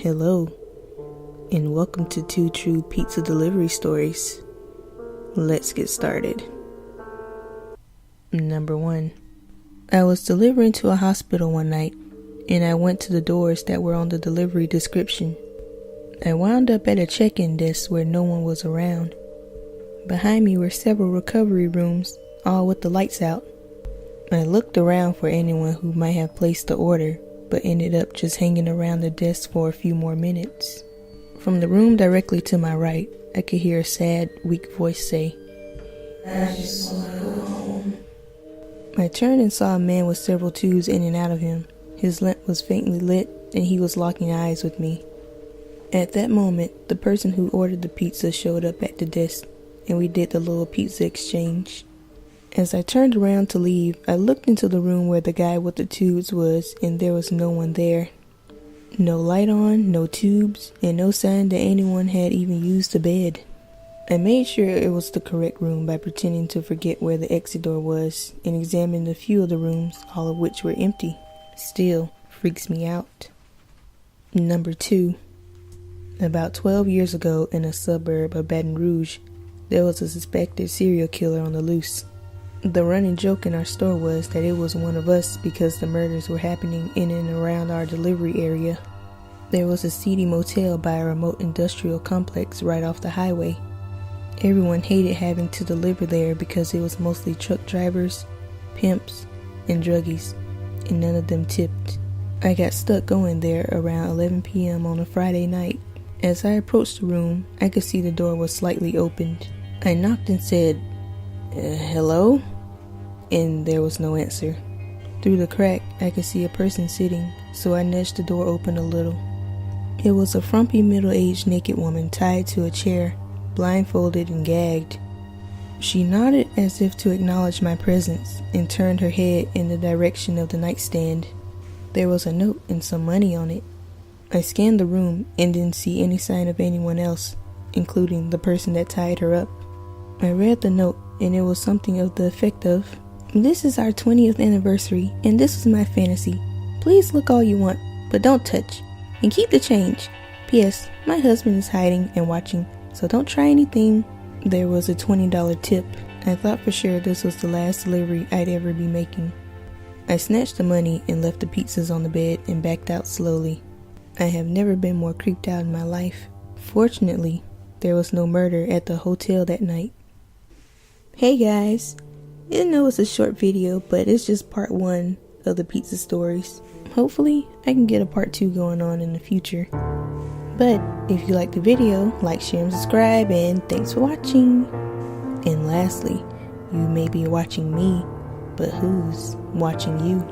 Hello, and welcome to Two True Pizza Delivery Stories. Let's get started. Number 1. I was delivering to a hospital one night, and I went to the doors that were on the delivery description. I wound up at a check-in desk where no one was around. Behind me were several recovery rooms, all with the lights out. I looked around for anyone who might have placed the order, but ended up just hanging around the desk for a few more minutes. From the room directly to my right, I could hear a sad, weak voice say, "I just want to go home." I turned and saw a man with several tubes in and out of him. His lamp was faintly lit, and he was locking eyes with me. At that moment, the person who ordered the pizza showed up at the desk, and we did the little pizza exchange. As I turned around to leave, I looked into the room where the guy with the tubes was, and there was no one there. No light on, no tubes, and no sign that anyone had even used the bed. I made sure it was the correct room by pretending to forget where the exit door was, and examined a few of the rooms, all of which were empty. Still freaks me out. Number 2. About 12 years ago, in a suburb of Baton Rouge, there was a suspected serial killer on the loose. The running joke in our store was that it was one of us because the murders were happening in and around our delivery area. There was a seedy motel by a remote industrial complex right off the highway. Everyone hated having to deliver there because it was mostly truck drivers, pimps, and druggies, and none of them tipped. I got stuck going there around 11 p.m. on a Friday night. As I approached the room, I could see the door was slightly opened. I knocked and said, "Hello?" And there was no answer. Through the crack, I could see a person sitting, so I nudged the door open a little. It was a frumpy middle-aged naked woman tied to a chair, blindfolded and gagged. She nodded as if to acknowledge my presence and turned her head in the direction of the nightstand. There was a note and some money on it. I scanned the room and didn't see any sign of anyone else, including the person that tied her up. I read the note, and it was something of the effect of, "This is our 20th anniversary, and this is my fantasy. Please look all you want, but don't touch, and keep the change. P.S. My husband is hiding and watching, so don't try anything." There was a $20 tip. I thought for sure this was the last delivery I'd ever be making. I snatched the money and left the pizzas on the bed and backed out slowly. I have never been more creeped out in my life. Fortunately, there was no murder at the hotel that night. Hey guys, I know it's a short video, but it's just part 1 of the pizza stories. Hopefully, I can get a part 2 going on in the future. But if you like the video, like, share, and subscribe, and thanks for watching. And lastly, you may be watching me, but who's watching you?